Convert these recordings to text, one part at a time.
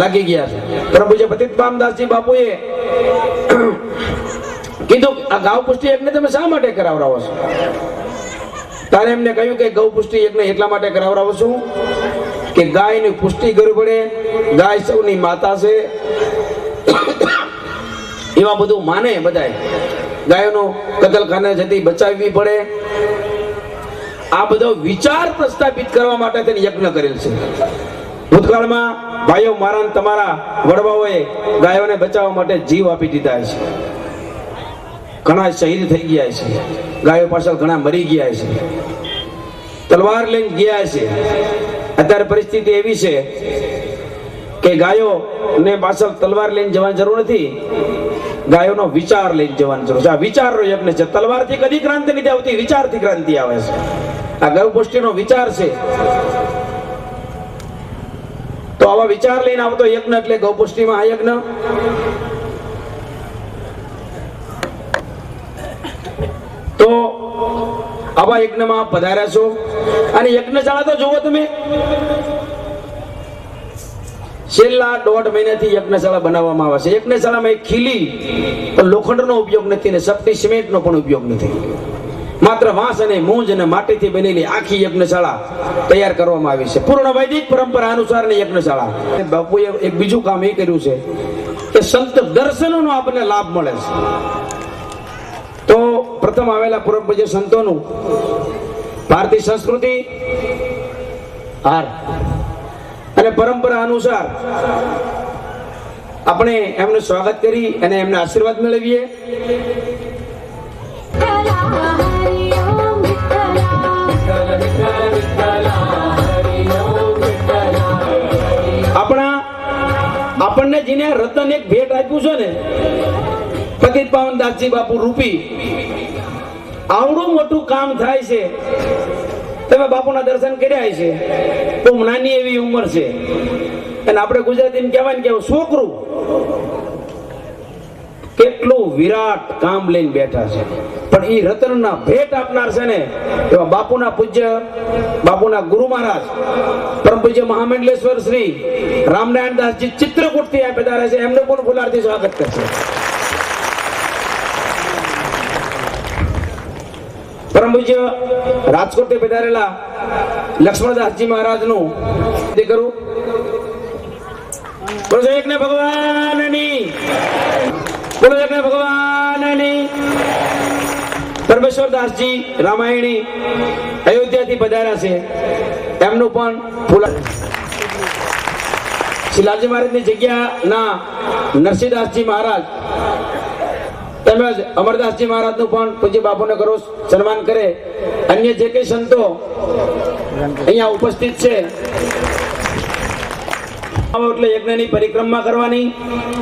લાગી ગયા છે. પરમ પૂજ્ય પતિત પામદાસજી બાપુએ કીધું આ ગાવ પુષ્ટિ યજ્ઞ તમે શા માટે કરાવરાવો છો? તારે એમને કહ્યું કે ગૌ પુષ્ટિ યજ્ઞ એટલા માટે કરાવરાવો છું કે ગાયની પુષ્ટિ કરવી પડે, ગાય સૌની માતા છે એવા બધું માને બધાય. ગાયોનો કતલખાને જતી બચાવવી પડે, આ બધો વિચાર પ્રસ્થાપિત કરવા માટે તેને યજ્ઞ કરેલ છે. ભૂતકાળમાં ભાઈઓ મારા તમારા વડવાઓએ ગાયોને બચાવવા માટે જીવ આપી દીધા છે, ઘણા શહીદ થઈ ગયા છે, ગાયો પાછળ ઘણા મરી ગયા છે, તલવાર લઈને ગયા છે. અત્યારે પરિસ્થિતિ એવી છે કે ગાયો ને પાછળ તલવાર લઈને જવાની જરૂર નથી, ગાયોનો વિચાર લઈને જવાની જરૂર છે. આ વિચારનો યજ્ઞ છે. તલવારથી કદી ક્રાંતિ નથી આવતી, વિચારથી ક્રાંતિ આવે છે. આ ગૌ પુષ્ટિનો વિચાર છે. તો આવા વિચાર લઈને આવતો યજ્ઞ એટલે ગૌ પુષ્ટિમાં આ યજ્ઞ. તો આવા યજ્ઞમાં પધાર્યા છો અને યજ્ઞશાળા તો જુઓ તમે, છેલ્લા 1.5 મહિનાથી યજ્ઞશાળા બનાવવામાં આવે છે. યજ્ઞશાળામાં એક ખીલી પણ લોખંડનો ઉપયોગ નથી ને સપટી સિમેન્ટનો પણ ઉપયોગ નથી, માત્ર વાંસ અને મૂંજ અને માટીથી બનેલી આખી યજ્ઞશાળા તૈયાર કરવામાં આવી છે. પૂર્ણ વૈદિક પરંપરા અનુસારની યજ્ઞશાળા. બાપુએ એક બીજું કામ એ કર્યું છે કે સંત દર્શનોનો આપણને લાભ મળે છે. તો પ્રથમ આવેલા પૂર્વ પૂજ્ય સંતોનું ભારતીય સંસ્કૃતિ અને પરંપરા અનુસાર આપણે એમનું સ્વાગત કરી અને એમના આશીર્વાદ મેળવીએ. આપણને જેને રતન એક ભેટ આપ્યું છે ને, પતિત પાવનદાસજી બાપુ રૂપી, આવડું મોટું કામ થાય છે. તમે બાપુના દર્શન કર્યા છે તો નાની એવી ઉંમર છે અને આપણે ગુજરાતીમાં કહેવાય ને કે છોકરું કેટલું વિરાટ કામ લઈને બેઠા છે, પણ એ રતનના ભેટ આપનાર છે ને એવા બાપુના પૂજ્ય બાપુના ગુરુ મહારાજ પરમ પૂજ્ય મહામંડલેશ્વર શ્રી રામનારાયણદાસજી ચિત્રકૂટથી આ પધારે છે. એમને પણ ફુલારથી સ્વાગત કરશે. પરમ પૂજ્ય રાજકોટથી પધારેલા લક્ષ્મણદાસજી મહારાજનું કરું. બોલો એકને ભગવાનની, બોલો એકને ભગવાનની. પરમેશ્વરદાસજી રામાયણી અયોધ્યાથી પધાર્યા છે, એમનું પણ ફૂલા. શિલાજી મહારાજની જગ્યાના નરસિંહદાસજી મહારાજ તેમજ અમરદાસજી મહારાજનું પણ પૂજ્ય બાપુને કરો સન્માન કરે. અન્ય જે કઈ સંતો અહીંયા ઉપસ્થિત છે એટલે યજ્ઞની પરિક્રમા કરવાની,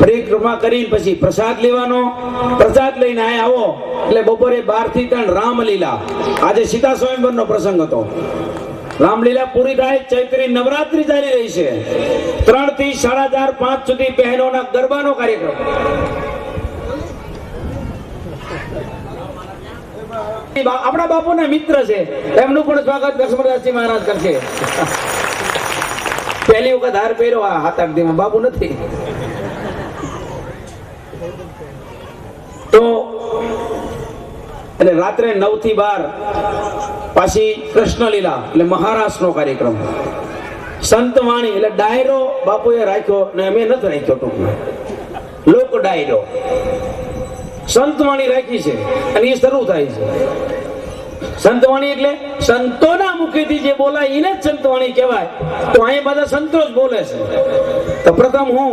પરિક્રમા કરી પછી પ્રસાદ લેવાનો. પ્રસાદ લઈને આયા આવો એટલે બપોરે 12 થી 3 રામલીલા. આજે સીતા સ્વયંવરનો પ્રસંગ હતો. રામલીલા પૂરી થાય, ચૈત્રી નવરાત્રી ચાલી રહી છે. 3 થી 4:30 5 સુધી બહેનોના ગરબાનો કાર્યક્રમ. આપણા બાપુના મિત્ર છે, એમનું પણ સ્વાગત લક્ષ્મણદાસજી મહારાજ કરશે. પહેલી વખત હાર પહેર્યો આ 7-8 દિવસમાં, બાપુ નથી. તો એટલે રાત્રે 9 થી 12 પાછી કૃષ્ણલીલા એટલે મહારાષ્ટ્રનો કાર્યક્રમ. સંતવાણી એટલે ડાયરો બાપુએ રાખ્યો ને અમે નથી રાખ્યો, ટૂંકમાં લોક ડાયરો સંતવાણી રાખી છે અને એ શરૂ થાય છે. સંતવાણી એટલે સંતોના મુખેથી જે બોલાય એને જ સંતવાણી કહેવાય. તો અહીં બધા સંતો જ બોલે છે. તો પ્રથમ હું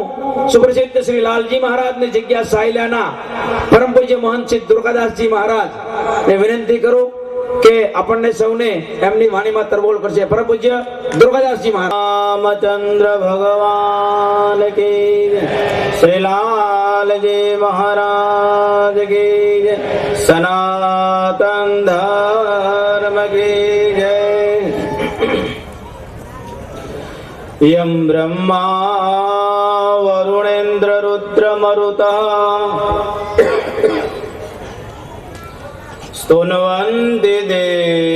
સુપ્રસિદ્ધ શ્રી લાલજી મહારાજની જગ્યા સાયલાના પરમ પૂજ્ય મહંત શ્રી દુર્ગાદાસજી મહારાજ ને વિનંતી કરું કે આપણને સૌને એમની વાણીમાં તરબોળ કરશે. પરમ પૂજ્ય દુર્ગાદાસજી મહારાજ. રામચંદ્ર ભગવાન કી, શ્રી લાલજી મહારાજ કી, સનાતન ધર્મ કી જય. યમ બ્રહ્મા વરુણેન્દ્ર રુદ્ર મરુતઃ स्तुन्वन्ति देवैस्तवैर्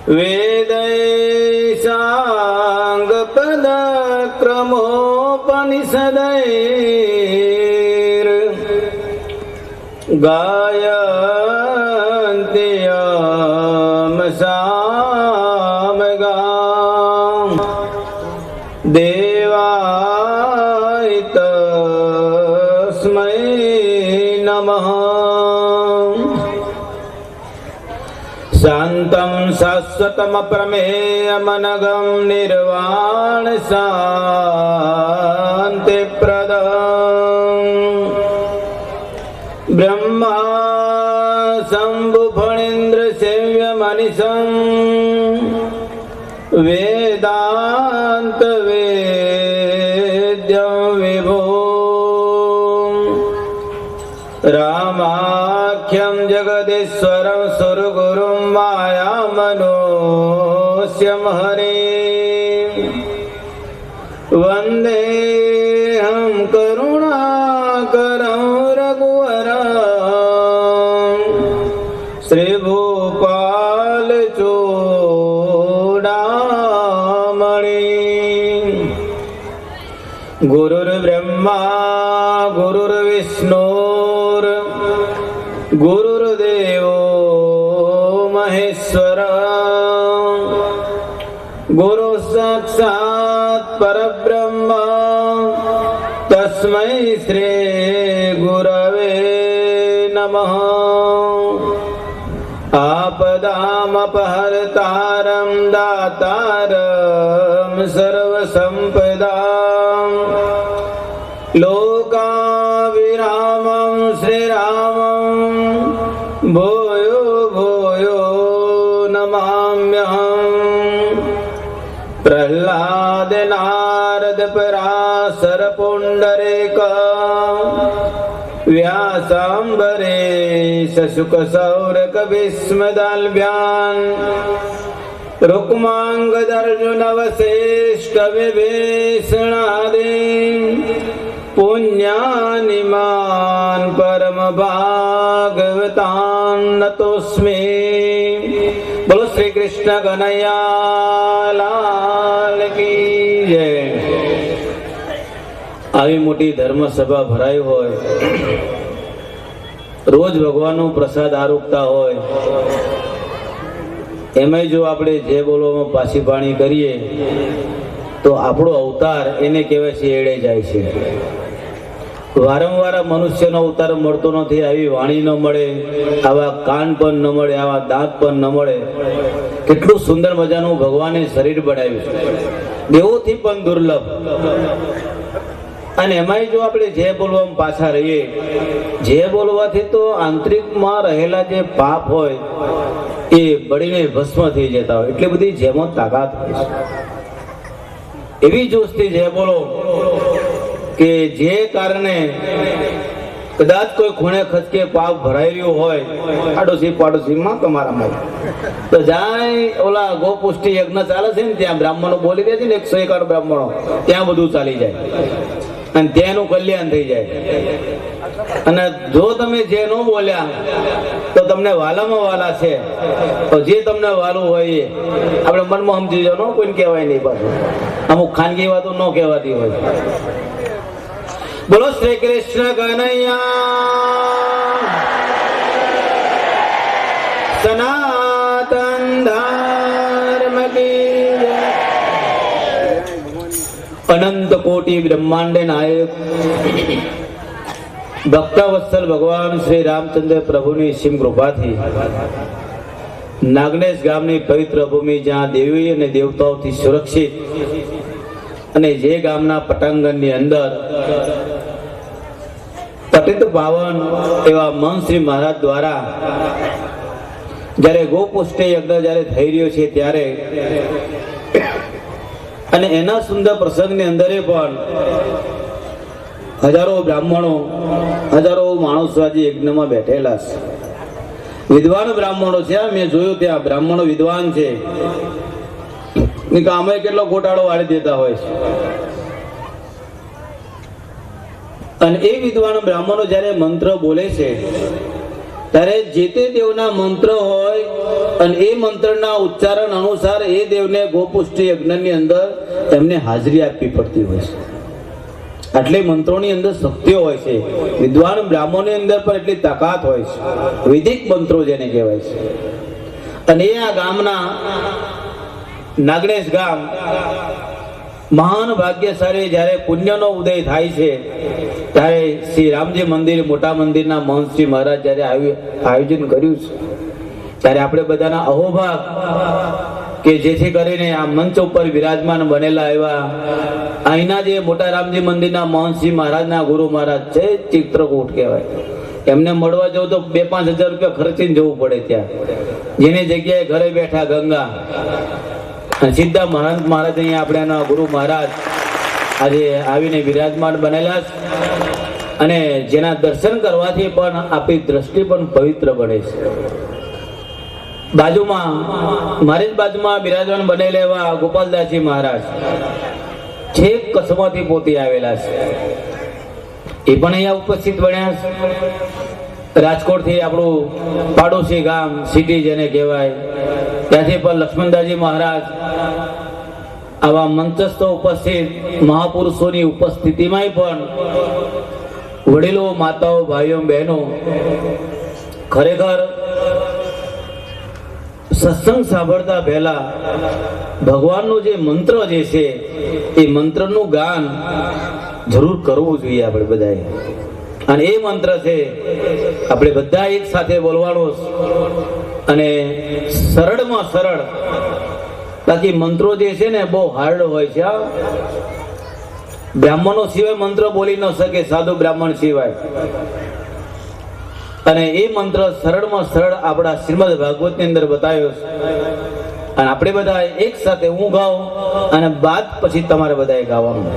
વેદૈસાંગ પદ ક્રમોપનિષદૈર ગાયંત્યમ સામગામ દેવાય તસ્મૈ નમઃ. શાંતમ શાશ્વતમ પ્રમેયમનગમ નિર્વાણ શાંતિ પ્રદમ બ્રહ્મા શંભુ ફણેન્દ્ર સેવ્ય મનિષં વેદાંત વેદ્યં વિભો રામાખ્યં જગદીશ્વરં સુરગુરું માયામનોસ્યં હરિં વંદેહં કરુણાકરં રઘુવરં શ્રીભૂપાલ ચૂડામણિ. ગુરુર્બ્રહ્મા ગુરુર્વિષ્ણુ ગુરુર્દેવો મહેશ્વર ગુરુ સાક્ષાત પરબ્રહ્મ તસ્મૈ શ્રી ગુરવે નમઃ. આપદામપહર્તારં દાતારં સર્વસંપદાં લોકાવિરામં શ્રીરામં ભૂયો ભૂયો નમામ્યહં. પ્રહલાદ નારદ પરાશર પુંડરીક વ્યાસાંબરેશ શુક સૌરક ભીષ્મદાલ્ભ્યાન રુક્માંગદર્જુન વસિષ્ઠ વિભીષણાદીન પુણ્યાનિમાન પરમ ભાગવતાન નતોસ્મિ. બોલો શ્રી કૃષ્ણ કનૈયા લાલ કી જય. આવી મોટી ધર્મ સભા ભરાઈ હોય, રોજ ભગવાનનો પ્રસાદ આરોગતા હોય, એમાંય જો આપણે જે બોલવામાં પાછી પાણી કરીએ તો આપણો અવતાર એને કહેવાય છે એડે જાય છે. વારંવાર મનુષ્યનો અવતાર મળતો નથી. આવી વાણી ન મળે, આવા કાન પણ ન મળે, આવા દાંત પણ ન મળે. કેટલું સુંદર મજાનું ભગવાને શરીર બનાવ્યું છે, દેવોથી પણ દુર્લભ. અને એમાંય જો આપણે જે બોલવામાં પાછા રહીએ, જે બોલવાથી તો આંતરિકમાં રહેલા જે પાપ હોય એ બળીને ભસ્મ થઈ જતા હોય. એટલી બધી જેમો તાકાત હોય છે. એવી જોશથી જે બોલો કે જે કારણે કદાચ કોઈ ખૂણે ખચકે પાપ ભરાયેલું હોય, આડોશી પાડોશીમાં તમારામાં તો જાય ઓલા ગોપુષ્ટિ યજ્ઞ ચાલે છે ને, ત્યાં બ્રાહ્મણો બોલી દે છે ને, 101 બ્રાહ્મણો, ત્યાં બધું ચાલી જાય અને ત્યાંનું કલ્યાણ થઈ જાય. અને જો તમે જે ન બોલ્યા તો તમને વાલામાં વાલા છે, તો જે તમને વાલું હોય એ આપણે મનમાં સમજી જાવ, કોઈને કહેવાય નહીં. પાછું અમુક ખાનગી વાતો ન કહેવાતી હોય. બોલો શ્રી કૃષ્ણ કનૈયા સનાતન ધર્મ કી જય. અનંત કોટી બ્રહ્માંડ નાયક ભક્તવત્સલ ભગવાન શ્રી રામચંદ્ર પ્રભુની અસીમ કૃપાથી નાગનેશ ગામની પવિત્ર ભૂમિ, જ્યાં દેવી અને દેવતાઓથી સુરક્ષિત, અને જે ગામના પટાંગણની અંદર પતિત પાવન એવા મહંશ્રી મહારાજ દ્વારા જ્યારે ગોપુષ્ટિ યજ્ઞ જ્યારે થઈ રહ્યો છે ત્યારે, અને એના સુંદર પ્રસંગની અંદર પણ હજારો બ્રાહ્મણો, હજારો માણસો આજે યજ્ઞમાં બેઠેલા છે. વિદ્વાન બ્રાહ્મણો છે. મેં જોયું ત્યાં બ્રાહ્મણો વિદ્વાન છે. આમે કેટલો ગોટાળો વાળી દેતા હોય છે. અને એ વિદ્વાન બ્રાહ્મણો જ્યારે મંત્ર બોલે છે ત્યારે જે તે દેવના મંત્ર હોય અને એ મંત્રના ઉચ્ચારણ અનુસાર એ દેવને ગોપુષ્ટિ યજ્ઞની અંદર એમને હાજરી આપવી પડતી હોય છે. એટલે મંત્રોની અંદર શક્તિઓ હોય છે. વિદ્વાન બ્રાહ્મણોની અંદર પણ એટલી તાકાત હોય છે. વૈદિક મંત્રો જેને કહેવાય છે. અને એ આ ગામના નાગણેશ ગામ મહાન ભાગ્યશાળી જ્યારે પુણ્યનો ઉદય થાય છે ત્યારે શ્રી રામજી મંદિર મોટા મંદિરના મહંત શ્રી મહારાજ જ્યારે આયોજન કર્યું છે ત્યારે આપણે બધાના અહોભાગ કે જેથી કરીને આ મંચ ઉપર વિરાજમાન બનેલા એવા અહીંના જે મોટા રામજી મંદિરના મહંત શ્રી મહારાજના ગુરુ મહારાજ છે, ચિત્રકૂટ કહેવાય, એમને મળવા જવું તો 2-5 હજાર રૂપિયા ખર્ચીને જવું પડે ત્યાં. જેની જગ્યાએ ઘરે બેઠા ગંગા સીધા મહંત મહારાજ અહીંયા આપણે ગુરુ મહારાજ આજે આવીને વિરાજમાન બનેલા છે. અને જેના દર્શન કરવાથી પણ આપણી દ્રષ્ટિ પણ પવિત્ર બને છે. બાજુમાં મારી જ બાજુમાં બિરાજમાન બનેલા એવા ગોપાલદાસજી મહારાજ છેક કચ્છમાંથી પોતે આવેલા છે, એ પણ અહીંયા ઉપસ્થિત બન્યા છે. રાજકોટથી આપણું પાડોશી ગામ સિટી જેને કહેવાય ત્યાંથી પણ લક્ષ્મણદાસજી મહારાજ આવા મંચસ્થ ઉપસ્થિત મહાપુરુષોની ઉપસ્થિતિમાં પણ વડીલો, માતાઓ, ભાઈઓ, બહેનો ખરેખર સત્સંગ સાંભળતા પહેલા ભગવાનનો જે મંત્ર જે છે એ મંત્રનું ગાન જરૂર કરવું જોઈએ આપણે બધાએ. અને એ મંત્ર છે આપણે બધા એક સાથે બોલવાનો અને સરળમાં સરળ. બાકી મંત્રો જે છે ને બહુ હાર્ડ હોય છે. બ્રાહ્મણો સિવાય મંત્ર બોલી ન શકે, સાધુ બ્રાહ્મણ સિવાય. અને એ મંત્ર સરળમાં સરળ આપણા શ્રીમદ ભાગવત ની અંદર બતાવ્યો છે. અને આપણે બધા એક સાથે હું ગાઉં અને બાદ પછી તમારે બધાએ ગાવાનું.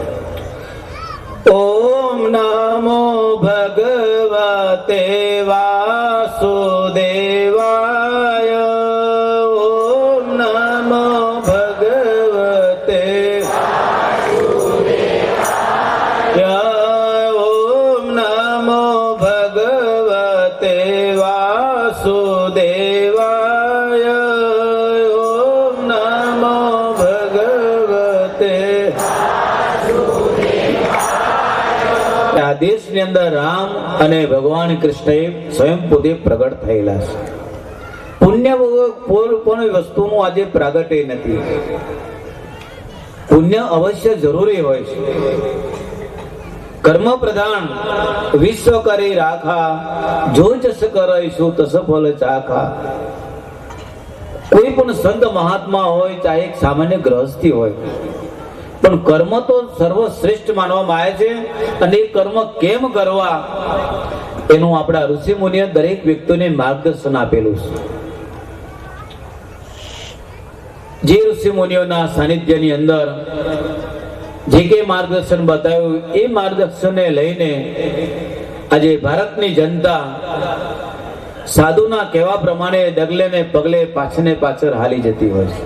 ઓમ નમો ભગવતે વાસુદેવાય. ઓમ નમો ભગવતે વાસુદેવાય. ઓમ નમો ભગવતે વાસુદેવાય. ઓમ નમો ભગવતે. આ દેશની અંદર રામ અને ભગવાન કૃષ્ણએ સ્વયં પોતે પ્રગટ થયેલા છે. પુણ્ય કોઈ વસ્તુનું આજે પ્રાગટ્ય નથી. પુણ્ય અવશ્ય જરૂરી હોય છે. કર્મ પ્રધાન વિશ્વ કરી રાખા, જો જસ કરઈશું તસ ફલ ચાખા. કોઈ પણ સંત મહાત્મા હોય, ચાહે એક સામાન્ય ગ્રહસ્થી હોય, પણ કર્મ તો સર્વશ્રેષ્ઠ માનવામાં આવે છે. અને એ કર્મ કેમ કરવા એનું આપણા ઋષિ મુનિએ દરેક વ્યક્તિને માર્ગદર્શન આપેલું છે. જે ઋષિ મુનિઓના સાનિધ્યની અંદર જે કે માર્ગદર્શન બતાવ્યું એ માર્ગદર્શનને લઈને આજે ભારતની જનતા સાધુના કહેવા પ્રમાણે ડગલે ને પગલે પાછળ પાછળ હાલી જતી હોય છે.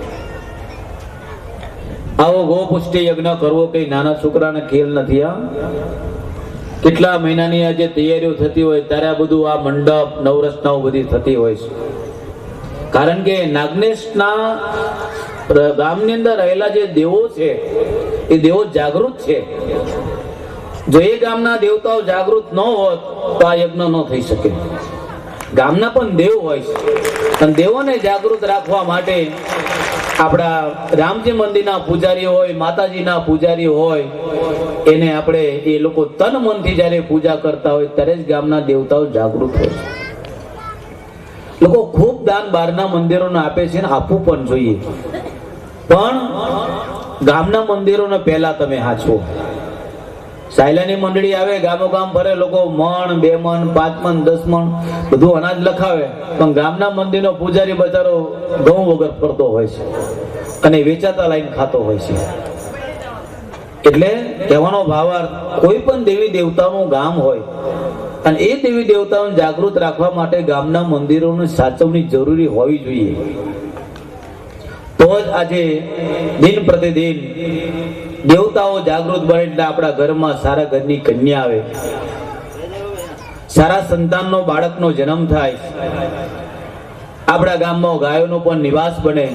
આવો ગોપુષ્ટિ યજ્ઞ કરવો કઈ નાના છોકરાને ખેલ નથી. કેટલા મહિનાની આજે તૈયારીઓ થતી હોય ત્યારે આ બધું આ મંડપ નવરચનાઓ બધી થતી હોય છે. કારણ કે નાગનેશના ગામની અંદર રહેલા જે દેવો છે એ દેવો જાગૃત છે. જો એ ગામના દેવતાઓ જાગૃત ન હોત તો આ યજ્ઞ ન થઈ શકે. ગામના પણ દેવ હોય છે અને દેવોને જાગૃત રાખવા માટે આપણા રામજી મંદિરના પૂજારી હોય, માતાજીના પૂજારી હોય, એને આપણે એ લોકો તન મનથી જ્યારે પૂજા કરતા હોય ત્યારે જ ગામના દેવતાઓ જાગૃત હોય. લોકો ખૂબ દાન બહારના મંદિરોને આપે છે ને આપવું પણ જોઈએ, પણ ગામના મંદિરોને પહેલા તમે હાચવો. સાયલાની મંડળી આવે, ગામો ગામ ફરે, લોકો મણ, 2 મણ, 5 મણ, 10 મણ બધું અનાજ લખાવે, પણ ગામના મંદિરનો પૂજારી બચારો ઘઉં વગર ફરતો હોય છે અને વેચાતા લાઈન ખાતો હોય છે. એટલે કહેવાનો ભાવાર્થ, કોઈ પણ દેવી દેવતાનું ગામ હોય અને એ દેવી દેવતાઓને જાગૃત રાખવા માટે ગામના મંદિરોની સાચવણી જરૂરી હોવી જોઈએ. તો જ આજે દિન પ્રતિદિન દેવતાઓ જાગૃત બને એટલે આપણા ઘરમાં સારા ઘરની કન્યા આવે, સારા સંતાનનો બાળકનો જન્મ થાય. આપણા ગામમાં ગાયોનો પણ નિવાસ બને,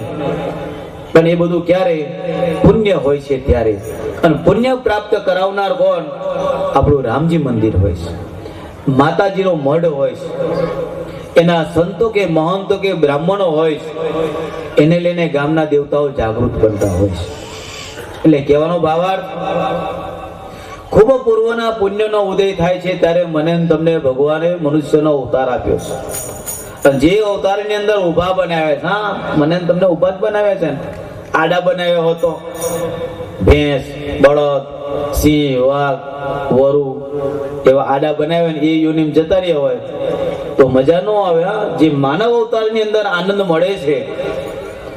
પણ એ બધું ક્યારે? પુણ્ય હોય છે ત્યારે. અને પુણ્ય પ્રાપ્ત કરાવનાર કોણ? આપણું રામજી મંદિર હોય છે, માતાજીનો મઢ હોય છે, એના સંતો કે મહંતો કે બ્રાહ્મણો હોય છે, એને લઈને ગામના દેવતાઓ જાગૃત બનતા હોય છે. એટલે કહેવાનો ભાવાર્થ, ખૂબ પૂર્વના પુણ્યનો ઉદય થાય છે ત્યારે મને ને તમને ભગવાને મનુષ્યનો અવતાર આપ્યો છે. જે અવતારની અંદર ઊભા બનાવ્યા છે, હા, મને ને તમને ઊભા જ બનાવ્યા છે ને. આડા બનાવ્યો હતો, ભેંસ, બળદ, સિંહ, વાઘ, વરુ એવા આડા બનાવ્યા ને એ યોનિમ જતા રહ્યા હોય તો મજા ન આવે. હા, જે માનવ અવતારની અંદર આનંદ મળે છે,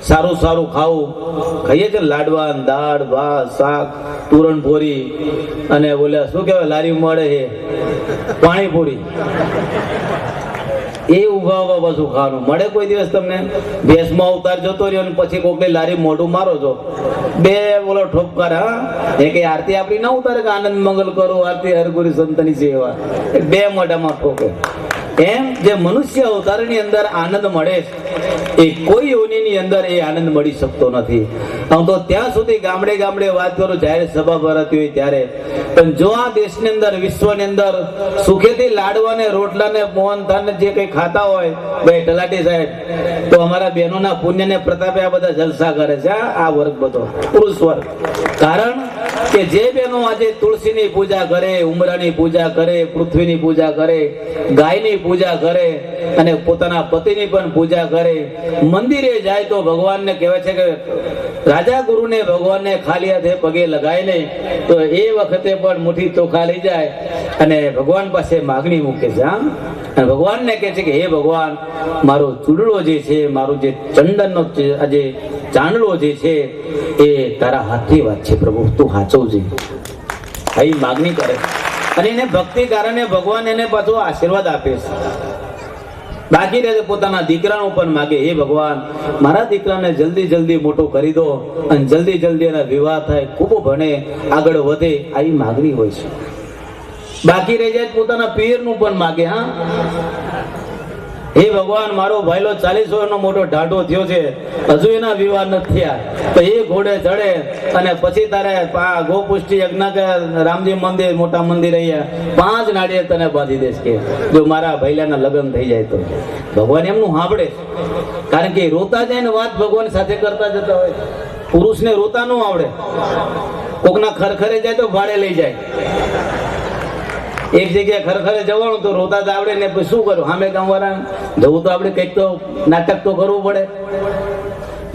સારું સારું ખાવું, ખાઈએ છે લાડવા, દાળ, ભાત, શાક, પૂરણપોરી, અને બોલ્યા શું કહેવાય, લારી મળે છે પાણીપુરી, એ ઉભા ઉભા પાછું ખાવાનું મળે. કોઈ દિવસ તમને ભેંસમાં અવતાર જતો રહ્યો ને પછી કોકની લારી મોઢું મારો છો, બે બોલો ઠોપકાર, હા, એ કઈ આરતી આપણી ના ઉતારે કે આનંદ મંગલ કરો, આરતી હરગુરી સંતની સેવા, બે મોઢામાં ઠોકે. એમ જે મનુષ્ય અવતારની અંદર આનંદ મળે છે, એ કોઈ યોનિની અંદર એ આનંદ મળી શકતો નથી. આમ તો ત્યાં સુધી ગામડે ગામડે વાત કરું, જાહેર સભા ભરાતી હોય ત્યારે. પણ જો આ દેશની અંદર, વિશ્વની અંદર સુખેથી લાડવાને, રોટલાને, મોહનથાળને જે કંઈ ખાતા હોય ભાઈ તલાટી સાહેબ, તો અમારા બહેનોના પુણ્યને પ્રતાપે આ બધા જલસા કરે છે. આ વર્ગ બધો પુરુષ વર્ગ. કારણ કે જે બહેનો આજે તુલસીની પૂજા કરે, ઉમરાની પૂજા કરે, પૃથ્વીની પૂજા કરે, ગાયની પૂજા કરે અને પોતાના પતિની પણ પૂજા કરે, મંદિરે જાય તો ભગવાનને કહેવાય છે કે રાજા ગુરુને ભગવાનને ખાલી હાથે પગે લગાય નહીં, તો એ વખતે પણ મુઠ્ઠી ચોખા લઈ જાય અને ભગવાન પાસે માગણી મૂકે છે. હા, અને ભગવાનને કહે છે કે હે ભગવાન, મારો ચૂડલો જે છે, મારું જે ચંદનનો આજે ચાંદલો જે છે એ તારા હાથની વાત છે પ્રભુ, તું હાચવજે. આવી માગણી કરે અને એને ભક્તિ કારણે ભગવાન એને પાછો આશીર્વાદ આપે છે. બાકી રહે પોતાના દીકરાનું પણ માગે, હે ભગવાન, મારા દીકરાને જલ્દી જલ્દી મોટો કરી દો અને જલ્દી જલ્દી એના વિવાહ થાય, ખૂબ ભણે, આગળ વધે, આવી માગણી હોય છે. બાકી રહી જાય પોતાના પિયરનું પણ માગે. હા, હે ભગવાન, મારો ભાઈલો 40 વર્ષનો મોટો ઢાઢો થયો છે, હજુ એના વિવાહ નથી થયા, તો એ ઘોડે ચડે અને પછી તારે ગોપુષ્ટિ યજ્ઞ કે રામજી મંદિર, મોટા મંદિર અહીંયા 5 નાળિયેર તને બાંધી દેશ કે જો મારા ભાઈલાના લગ્ન થઈ જાય તો. ભગવાન એમનું સાંભળે, કારણ કે રોતા જાય ને વાત ભગવાન સાથે કરતા જતા હોય. પુરુષને રોતા ન આવડે, કોકના ખરખરે જાય તો ભાડે લઈ જાય. એક જગ્યાએ ખરખરે જવાનું તો રોતા તો આવડે ને, પછી શું કરું, સામે ગામવાળા જવું તો આપણે કંઈક તો નાટક તો કરવું પડે.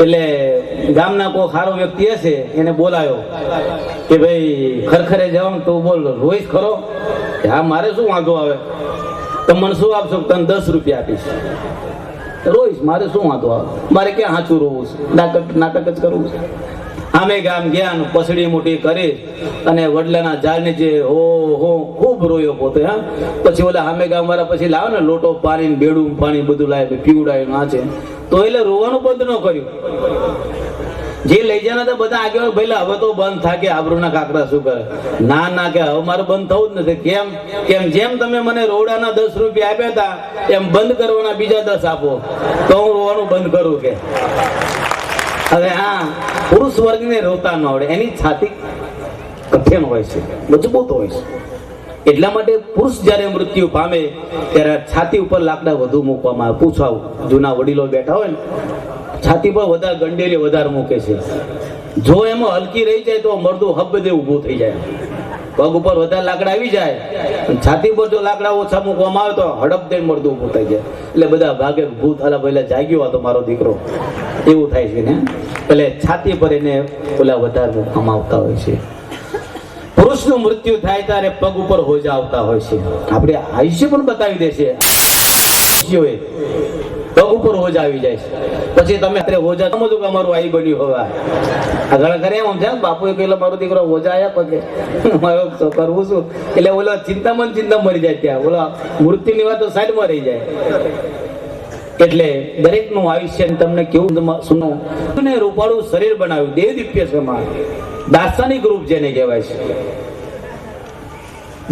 એટલે ગામના કોઈ સારો વ્યક્તિ હશે એને બોલાયો કે ભાઈ ખરખરે જવાનું તો બોલ, રોઈશ ખરો? હા, મારે શું વાંધો આવે, તમે મને શું આપશો? તને 10 રૂપિયા આપીશ. રોઈશ, મારે શું વાંધો આવે, મારે ક્યાં સાચું રોવું છે, નાટક જ કરવું છે. આમે ગામ ગયા, પસડી મોટી કરી અને વડલાના ઝાડ નીચે હો ખૂબ રોયો પોતે. હા, પછી ઓલા આમે ગામ વાળા પછી લાવે ને લોટો પાણી, બેડું પાણી બધું લાવે, પીવડાવ્યું આ છે, તો એટલે રોવાનું બંધ ન કર્યું. જે લઈ જવાના હતા બધા આગળ, ભાઈ હવે તો બંધ થાય કે આબરૂના કાકડા શું કરે? ના ના, કે હવે મારે બંધ થવું જ નથી. કેમ જેમ તમે મને રોડાના 10 રૂપિયા આપ્યા હતા એમ બંધ કરવાના બીજા 10 આપો તો હું રોવાનું બંધ કરું કે. હવે હા, પુરુષ વર્ગને રોતા ન આવડે, એની છાતી કઠિન હોય છે, મજબૂત હોય છે. એટલા માટે પુરુષ જ્યારે મૃત્યુ પામે ત્યારે છાતી ઉપર લાકડા વધુ મૂકવામાં આવે. પૂછાવું, જૂના વડીલો બેઠા હોય ને, છાતી પર વધારે ગંડેલી વધારે મૂકે છે. જો એમાં હલકી રહી જાય તો મરદું હબ્બદે ઊભું થઈ જાય. પગ ઉપર વધારે લાકડા આવી જાય, છાતી પર જો લાકડા ઓછા મૂકવામાં આવે તો હડપ દઈને મરદું ઊભું થઈ જાય. એટલે બધા ભાગે ભૂત હાલા પહેલા જાગ્યો હતો મારો દીકરો, એવું થાય છે ને. એટલે છાતી પર એને ઓલા વધારે મૂકવામાં આવતા હોય છે. પુરુષનું મૃત્યુ થાય ત્યારે પગ ઉપર હોજા આવતા હોય છે. આપણે આયુષ્ય પણ બતાવી દે છે, પગ ઉપર હોજા આવી જાય છે. પછી તમે હોજા સમજો કે અમારું આઈ બન્યું. હવે આગળ કરે એમ છે, બાપુએ કહેલો મારો દીકરો હોજા આવ્યા પગે, મારો કરવું શું? એટલે ઓલો ચિંતા મરી જાય. ત્યાં ઓલા મૃત્યુની વાત તો સાઈડમાં રહી જાય. એટલે દરેકનું આયુષ્ય તમને કેવું સુનો ને રૂપાળું શરીર બનાવ્યું, દેવ દિવ્ય સમાન દાર્શનિક રૂપ જેને કહેવાય છે.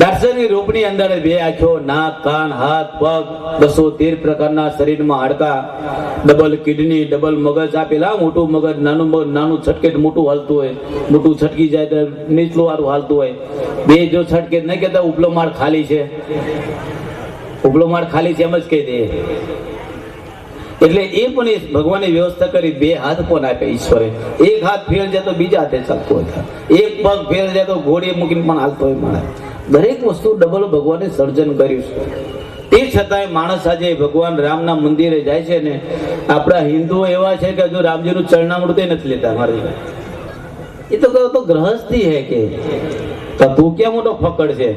દાર્શનિક રૂપની અંદર બે આંખો, નાક, કાન, હાથ, પગ, 213 પ્રકારના શરીરમાં હાડકા, ડબલ કિડની, ડબલ મગજ આપેલા, મોટું મગજ, નાનું મગજ, નાનું છટકે મોટું હાલતું હોય, મોટું છટકી જાય તો નીચલું વાળું હાલતું હોય. બે જો છટકે નહીં કહેતા ઉપલો માળ ખાલી છે, ઉપલો માળ ખાલી છે એમ જ કહી દે. એટલે એ પણ ભગવાને વ્યવસ્થા કરી, બે હાથ પણ આપે ઈશ્વરે. એક હાથ ફેર જાય તો બીજા હાથે ચાલતો હોય, એક પગ ફેર જાય તો ઘોડીએ મૂકીને પણ હાલતો હોય માણસ. દરેક વસ્તુ ડબલ ભગવાને સર્જન કર્યું છે. તે છતાંય માણસ આજે ભગવાન રામના મંદિરે જાય છે ને, આપણા હિન્દુઓ એવા છે કે જો રામજીનું ચરણામૃત નથી લેતા. મારે એ તો કહો તો ગ્રહસ્થી હે કે તું ક્યાં મોટો ફકડ છે,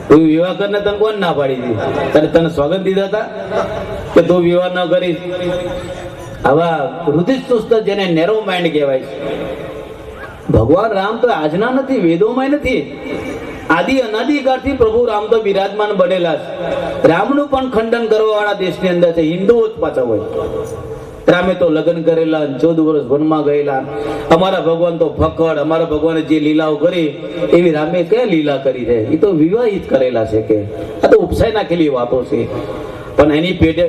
તું વિવાહ કરીને તને કોણ ના પાડી દીધી? તને સ્વાગત દીધા હતા કે તું વિવાહ ન કરીશ? આવા હૃદયચુસ્ત જેને નેરો માઇન્ડ કહેવાય છે. ભગવાન રામ તો આજના નથી, વેદોમાં નથી, આદિ અનાદિકાળથી પ્રભુ રામ તો બિરાજમાન બનેલા છે. રામનું પણ ખંડન કરવા વાળા દેશની અંદર છે, હિન્દુઓ જ પાછા હોય. રામે તો લગ્ન કરેલા, 14 વર્ષ વનમાં ગયેલા. અમારા ભગવાન તો ફકડ, અમારા ભગવાને જે લીલાઓ કરી એવી રામે કયા લીલા કરી છે? એ તો વિવાહિત કરેલા છે કે આ તો ઉપસાઈ નાખેલી વાતો છે. પણ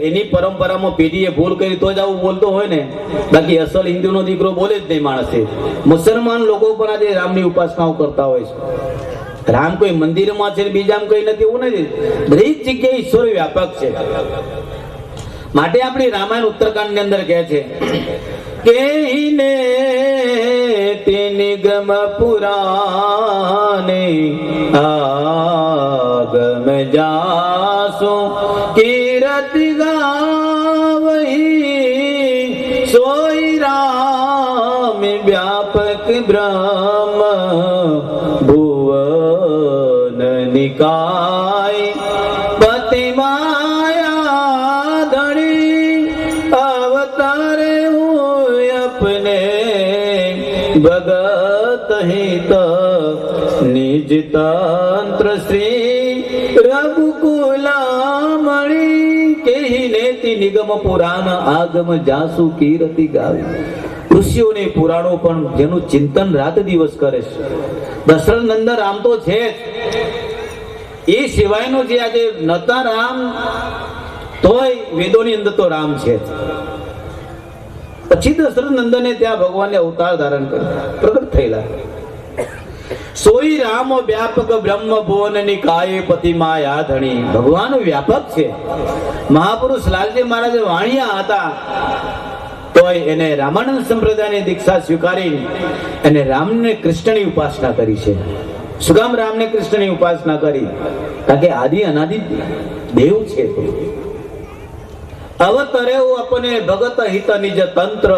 એની પરંપરામાં પેઢીએ ભૂલ કરી તો જ આવું બોલતો હોય ને, બાકી અસલ હિન્દુનો દીકરો બોલે જ નહીં માણસે. મુસલમાન લોકો પણ આજે રામની ઉપાસનાઓ કરતા હોય છે. રામ કોઈ મંદિરમાં છે બીજામાં કઈ નથી એવું નથી, દરેક જગ્યાએ ઈશ્વર વ્યાપક છે. માટે આપણી રામાયણ ઉત્તરકાંડ ની અંદર કહે છે કે નિગમ પુરાને આગમ જાસુ કીર્તિ ગાવહી સોઈ રામ વ્યાપક બ્રહ્મ ભુવન નિકાય પતિ માયા ધણી અવતારે હું અપને ભગત હિત નિજ તંત્ર શ્રી રઘુકુલામણી કહીને તિ નિગમ પુરાણ આગમ જાસુ કીર્તિ ગાવી. ઋષિઓને પુરાણો પણ જેનું ચિંતન રાત દિવસ કરે છે. દશરથ નંદન રામ તો છે જ, એ સિવાયનો જે આજે નતા રામ તોય વેદોની અંદર તો રામ છે. પછી દશરથ નંદને ત્યાં ભગવાને અવતાર ધારણ કર્યો, પ્રગટ થયેલા. સોઈ રામ વ્યાપક બ્રહ્મ ભુવન નિકાય પતિ માયા ધણી. ભગવાન વ્યાપક છે. મહાપુરુષ લાલજી મહારાજ વાણિયા હતા તોય એને રામાનંદ સંપ્રદાયની દીક્ષા સ્વીકારી અને રામને કૃષ્ણની ઉપાસના કરી છે. શું કામ રામને કૃષ્ણની ઉપાસના કરી? કારણ કે આદિ અનાદિ દેવ છે. અવતરે અપને ભગત હિત નિજ તંત્ર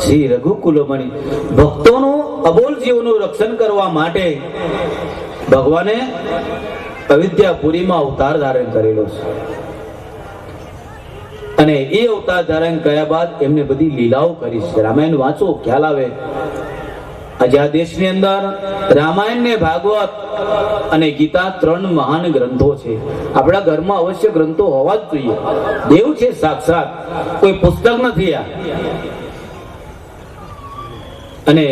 શ્રી રઘુકુલમણી. ભક્તોનું અબોલ જીવનું રક્ષણ કરવા માટે ભગવાને અયોધ્યાપુરીમાં અવતાર ધારણ કરેલો છે. અને એ અવતાર ધારણ કર્યા બાદ એમને બધી લીલાઓ કરી છે. રામાયણ વાંચો, ખ્યાલ આવે. આજે આ દેશની અંદર રામાયણ ને ભાગવત અને ગીતા 3 મહાન ગ્રંથો છે. આપણા ઘરમાં અવશ્ય ગ્રંથો હોવા જ જોઈએ. દેવ છે સાક્ષાત, કોઈ પુસ્તક નથી આ. અને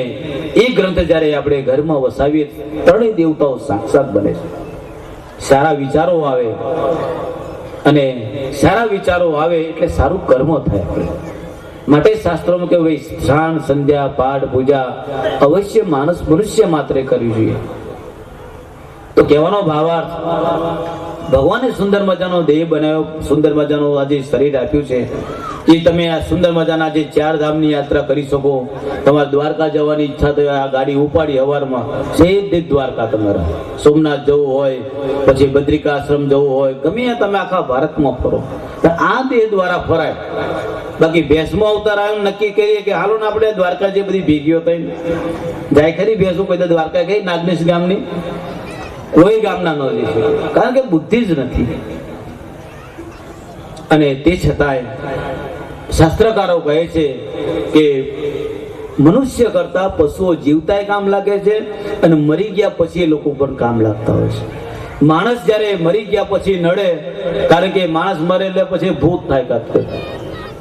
એ ગ્રંથ જ્યારે આપણે ઘરમાં વસાવીએ, 3 દેવતાઓ સાક્ષાત બને છે. સારા વિચારો આવે, અને સારા વિચારો આવે એટલે સારું કર્મ થાય. માટે શાસ્ત્રોમાં કે ભાઈ સ્નાન, સંધ્યા, પાઠ, પૂજા અવશ્ય માણસ મનુષ્ય માત્રે કરવી જોઈએ. તો કહેવાનો ભાવાર્થ, ભગવાને સુંદર મજાનો દેહ બનાવ્યો, સુંદર મજાનું આજે શરીર આપ્યું છે કે તમે આ સુંદર મજાના જે 4 ધામની યાત્રા કરી શકો. તમારે દ્વારકા જવાની ઈચ્છા તો આ ગાડી ઉપાડી હવારમાં સીધી દ્વારકા. તમારે સોમનાથ જવું હોય, પછી બદ્રિકા આશ્રમ જવું હોય, ગમે તમે આખા ભારતમાં ફરો. આ દેહ દ્વારા ફરાય. બાકી ભેંસમાં અવતાર આવ્યો નક્કી કરીએ કે હાલો ને આપણે દ્વારકા જે બધી ભેગીઓ થઈ જાય ખરી ભેંસો, કોઈ દ્વારકા ગઈ નાગનેશ ગામની? કોઈ ગામના ન જઈ શકે, કારણ કે બુદ્ધિ જ નથી. અને તે છતાંય શાસ્ત્રકારો કહે છે કે મનુષ્ય કરતા પશુઓ જીવતાય કામ લાગે છે, અને મરી ગયા પછી એ લોકો પણ કામ લાગતા હોય છે. માણસ જયારે મરી ગયા પછી નડે, કારણ કે માણસ મરે એટલે પછી ભૂત થાય. કાઢે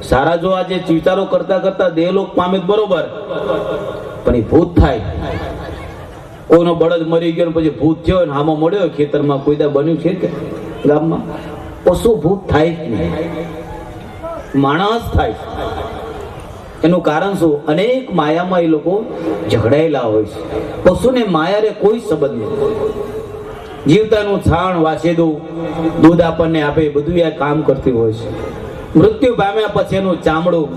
સારા જો આજે વિચારો કરતા કરતા દેહલોક પામે બરોબર, પણ એ ભૂત થાય. કોઈનો બળદ મરી ગયો ને પછી ભૂત થયો ને હામો મળ્યો ખેતરમાં, કોઈ દા બન્યું છે કે ગામમાં? પશુ ભૂત થાય જ નહીં, માણસ થાય. એનું કારણ શું? અનેક માયામાં એ લોકો ઝઘડાયેલા હોય છે. પશુને માયારે કોઈ સંબંધ નથી. જીવતાનું છાણ વાસેદું દૂધ આપણને આપે, બધું આ કામ કરતી હોય છે. મૃત્યુ પામ્યા પછી એનું ચામડું,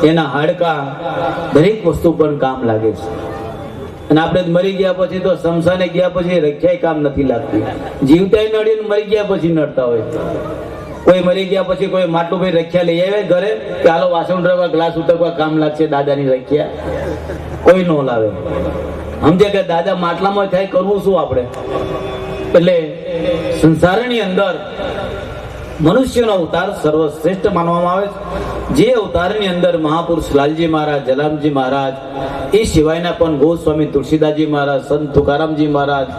એના હાડકા, દરેક વસ્તુ પણ કામ લાગે છે. અને આપણે મરી ગયા પછી તો શમશાને ગયા પછી રખ્યાય કામ નથી લાગતી. જીવતા નડીને મરી ગયા પછી નડતા હોય. કોઈ મરી ગયા પછી કોઈ માટલું ભાઈ રખ્યા લઈ આવે ઘરે કે હાલો વાસણ ધોવા, ગ્લાસ ઉતરવા કામ લાગશે દાદાની રખ્યા, કોઈ ન લાવે. સમજે કે દાદા માટલામાં થાય, કરવું શું આપણે? એટલે સંસારની અંદર મનુષ્યનો અવતાર સર્વશ્રેષ્ઠ માનવામાં આવે છે. જે અવતારની અંદર મહાપુરુષ લાલજી મહારાજ, જલારામજી મહારાજ, એ સિવાયના પણ ગોસ્વામી તુલસીદાસજી મહારાજ, સંત તુકારામજી મહારાજ,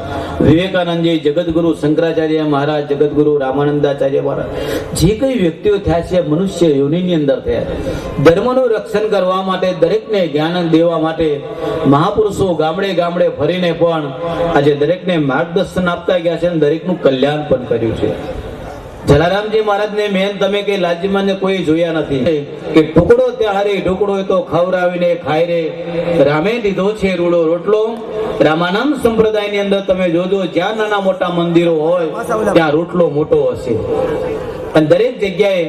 વિવેકાનંદજી, જગતગુરુ શંકરાચાર્ય મહારાજ, જગતગુરુ રામાનંદાચાર્ય મહારાજ, જે કઈ વ્યક્તિઓ થયા છે મનુષ્ય યોનિની અંદર થયા. ધર્મનું રક્ષણ કરવા માટે, દરેકને જ્ઞાન દેવા માટે મહાપુરુષો ગામડે ગામડે ફરીને પણ આજે દરેકને માર્ગદર્શન આપતા ગયા છે અને દરેકનું કલ્યાણ પણ કર્યું છે. જલારામજી મહારાજને મેન તમે કે લાલજીમાને કોઈ જોયા નથી કે ટુકડો ત્યારે ઢોકળો તો ખવડાવીને ખાય રે, રામે દીધો છે રૂડો રોટલો. રામાનંદ સંપ્રદાયની અંદર તમે જોજો, જ્યાં નાના મોટા મંદિરો હોય ત્યાં રોટલો મોટો હશે. અને દરેક જગ્યાએ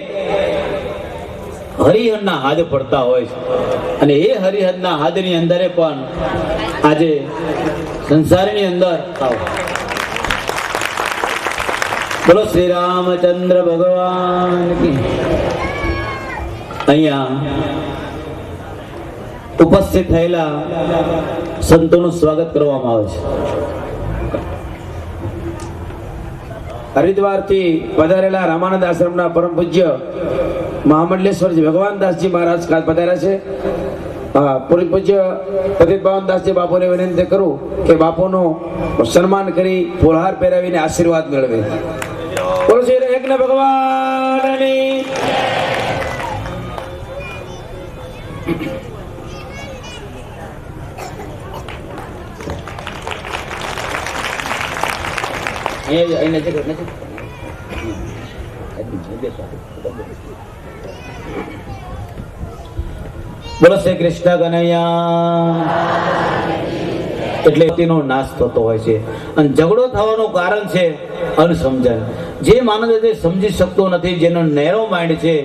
હરિહરના હાથ પડતા હોય છે. અને એ હરિહરના હાથની અંદર પણ આજે સંસારની અંદર બોલો શ્રી રામચંદ્ર ભગવાન કી. અહીંયા ઉપસ્થિત થયેલા સંતોનું સ્વાગત કરવામાં આવે છે. હરિદ્વારથી પધારેલા રામાનંદ આશ્રમના પરમ પૂજ્ય મહામંડલેશ્વરજી ભગવાનદાસજી મહારાજ કાલ પધાર્યા છે. પૂર્વ પૂજ્ય પતિત ભાવનદાસજી બાપુને વિનંતી કરું કે બાપુનું સન્માન કરી ફૂલહાર પહેરાવીને આશીર્વાદ મેળવે. બોલો શ્રી એકના ભગવાનની. બોલો શ્રી કૃષ્ણ કનૈયા. એટલે તેનો નાશ થતો હોય છે. અને ઝઘડો થવાનું કારણ છે અનસમજણ. જે માણસ જે સમજી શકતો નથી, જેનો નેરો માઇન્ડ છે,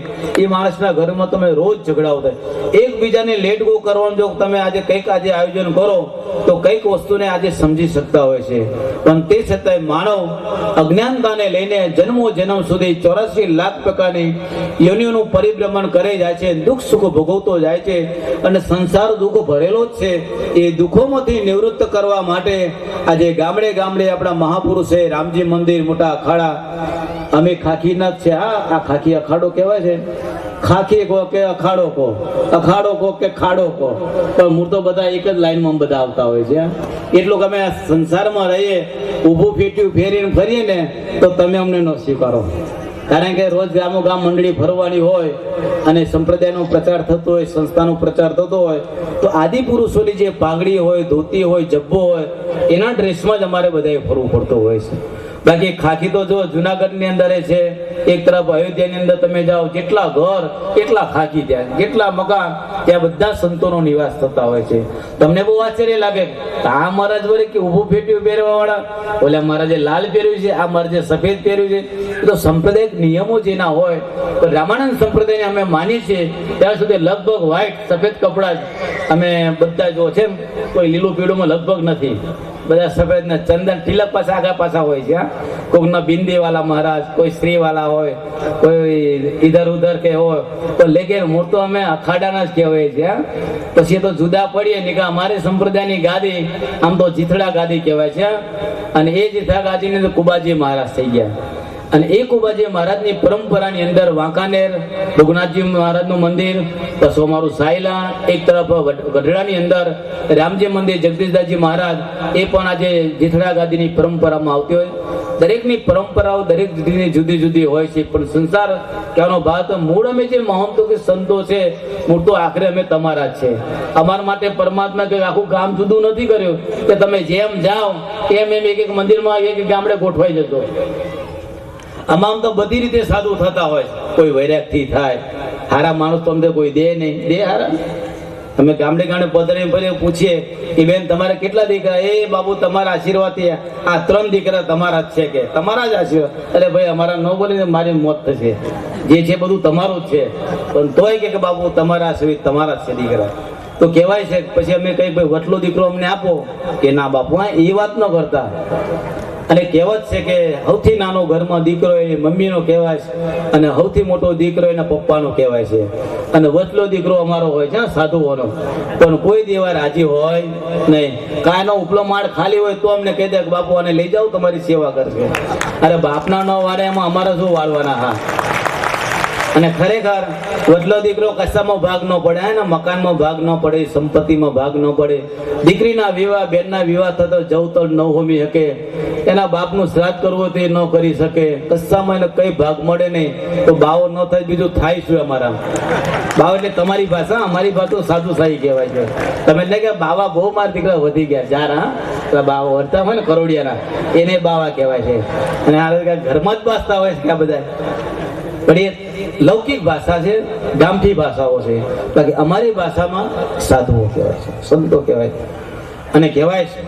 એ માણસના ઘરમાં તમે રોજ ઝઘડાઓ થાય. એકબીજાને લેટ ગો કરવાનું જો તમે આજે કંઈક આજે આયોજન કરો તો કંઈક વસ્તુને આજે સમજી શકતા હોય છે. પણ તે છતાંય માનવ અજ્ઞાનતાને લઈને જન્મો જન્મ સુધી 84 લાખ પ્રકારની યોનિઓનું પરિભ્રમણ કરે જાય છે, દુઃખ સુખ ભોગવતો જાય છે. અને સંસાર દુઃખ ભરેલો જ છે. એ દુઃખોમાંથી નિવૃત્ત કરવા માટે આજે ગામડે ગામડે આપણા મહાપુરુષે રામજી મંદિર, મોટા અખાડા, અમે ખાખીના જ છે. હા, આ ખાખી અખાડો કહેવાય છે. ખાખી કહો કે અખાડો કહો, અખાડો કહો કે ખાડો કહો, પણ મૂળ તો બધા એક જ લાઈનમાં બધા આવતા હોય છે. એટલું કે અમે આ સંસારમાં રહીએ, ઊભું ફેટ્યું ફેરીને ફરીએ ને તો તમે અમને ન સ્વીકારો. કારણ કે રોજ ગામો ગામ મંડળી ફરવાની હોય અને સંપ્રદાયનો પ્રચાર થતો હોય, સંસ્થાનો પ્રચાર થતો હોય, તો આદિ પુરુષોની જે પાઘડી હોય, ધોતી હોય, જબ્બો હોય, એના ડ્રેસમાં જ અમારે બધાએ ફરવું પડતું હોય છે. બાકી ખાખી તો જો જુનાગઢની અંદર છે, એક તરફ અયોધ્યાની અંદર તમે જાઓ, જેટલા ઘર એટલા ખાખી, ત્યાં જેટલા મકાન ત્યાં બધા સંતોનો નિવાસ થતા હોય છે. તમને બહુ આશ્ચર્ય લાગે આ મહારાજ વળી કે ઊભું ફેટ્યું પહેરવા વાળા, ઓલા મહારાજે લાલ પહેર્યું છે, આ મહારાજે સફેદ પહેર્યું છે. તો સંપ્રદાયિક નિયમો જેના હોય તો રામાનંદ સંપ્રદાયને અમે માનીએ છીએ ત્યાં સુધી લગભગ વ્હાઈટ સફેદ કપડા જ અમે બધા જો છે. કોઈ લીલું પીળુંમાં લગભગ નથી, બધા સફેદ ને ચંદન તિલક પાછા આગા પાછા હોય છે. કોઈના બિંદી વાળા મહારાજ, કોઈ સ્ત્રી વાળા હોય, કોઈ ઇધર ઉધર કે હોય, તો લેકિન મૂળ તો અમે અખાડાના જ કહેવાય છે. પછી તો જુદા પડીએ ને કે અમારી સંપ્રદાયની ગાદી આમ તો જીથડા ગાદી કહેવાય છે. અને એ જીથડા ગાદીને તો કુબાજી મહારાજ થઈ ગયા. અને એક ઉભાજી મહારાજની પરંપરાની અંદર વાંકાનેર રઘુનાથજી મહારાજનું મંદિર, પછી અમારું સાયલા, એક તરફ ગઢડાની અંદર રામજી મંદિર જગદીશદાસજી મહારાજ, એ પણ આજે જીથડા ગાદીની પરંપરામાં આવતી હોય. દરેકની પરંપરાઓ દરેક દીકરીની જુદી જુદી હોય છે, પણ સંસાર કહેવાનો ભાવ તો મૂળ અમે જે મહંતો કે સંતો છે, મૂળ તો આખરે અમે તમારા જ છે. અમારા માટે પરમાત્મા કે આખું કામ જુદું નથી કર્યું કે તમે જેમ જાઓ એમ એમ એક એક મંદિરમાં એક એક ગામડે ગોઠવાઈ જતો. આમાં તો બધી રીતે સાધુ થતા હોય. કોઈ વૈરાગથી થાય, હારા માણસ તો અમને કોઈ દે નહીં, દે હારા. અમે ગામડે ગામડે પધરે પૂછીએ કે બેન તમારે કેટલા દીકરા? એ બાબુ તમારા આશીર્વાદથી આ 3 દીકરા તમારા જ છે. કે તમારા જ આશીર્વાદ? અરે ભાઈ અમારા ન બોલીને મારી મોત થશે. જે છે બધું તમારું જ છે, પણ તોય કે બાબુ તમારા આશીર્વાદ તમારા જ છે દીકરા. તો કહેવાય છે પછી અમે કઈ ભાઈ વટલો દીકરો અમને આપો, કે ના બાપુ હા એ વાત ન કરતા. અને કહેવત છે કે સૌથી નાનો ઘરમાં દીકરો એ મમ્મીનો કહેવાય છે, અને સૌથી મોટો દીકરો એના પપ્પાનો કહેવાય છે. અને વચલો દીકરો અમારો હોય છે સાધુઓનો, પણ કોઈ દેવા રાજી હોય નહીં. કાયનો ઉપલો માળ ખાલી હોય તો અમને કહી દે કે બાપુ આને લઈ જાઓ તમારી સેવા કરશે. અરે બાપના ન વારે એમાં અમારે શું વાળવાના? હા. અને ખરેખર વડલો દીકરો કશામાં ભાગ ન પડે, ને મકાનમાં ભાગ ન પડે, સંપત્તિમાં ભાગ ન પડે. દીકરીના વિવાહ, બેનના વિવાહ થતો જવતર ન હોમી શકે, એના બાપનું શ્રાદ્ધ કરવું તે ન કરી શકે, કશામાં એને કઈ ભાગ મળે નહીં. તો બાવો ન થાય બીજું થાય શું અમારા? બાવ એટલે તમારી ભાષા, અમારી ભાષા સાધુ સાહી કહેવાય છે. તમે એટલે કે બાવા બહુ મારા દીકરા વધી ગયા ચાર. હા, બાવા વર્તા હોય ને કરોડિયાના, એને બાવા કહેવાય છે. અને આ ઘરમાં જ બાસતા હોય છે કે આ બધા. પણ એ લૌકિક ભાષા છે, ગામઠી ભાષાઓ છે. બાકી અમારી ભાષામાં સાધુઓ કહેવાય છે, સંતો કહેવાય છે. અને કહેવાય છે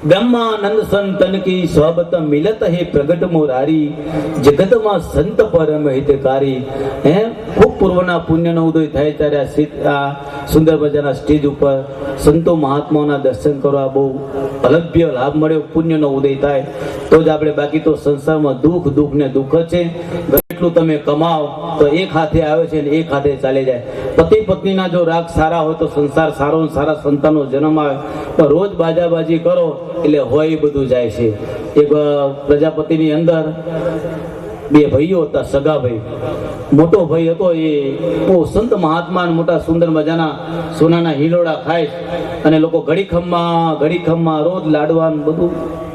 બ્રહ્માનંદ સંતન કી સોબત મિલત હે પ્રગટ મોરારી, જગતમાં સંત પરમ હિતકારી. હે ખૂબ પૂર્વના પુણ્યનો ઉદય થાય ત્યારે આ સુંદર મજાના સ્ટેજ ઉપર સંતો મહાત્માઓના દર્શન કરવા બહુ અલભ્ય લાભ મળ્યો. પુણ્યનો ઉદય થાય તો જ આપણે, બાકી તો સંસારમાં દુઃખ ને દુઃખ જ છે. એટલું તમે કમાઓ તો એક હાથે આવે છે ને એક હાથે ચાલી જાય. પતિ પત્નીના જો રાગ સારા હોય તો સંસાર સારો, સારા સંતાનો જન્મ આવે. પણ રોજ બાજાબાજી કરો એટલે હોય એ બધું જાય છે. એક પ્રજાપતિની અંદર 2 ભાઈઓ હતા, સગા ભાઈ. મોટો ભાઈ હતો એ બહુ સંત મહાત્મા, મોટા સુંદર મજાના સોનાના હિલોડા ખાય, અને લોકો ઘડીખમમાં રોજ લાડવાનું બધું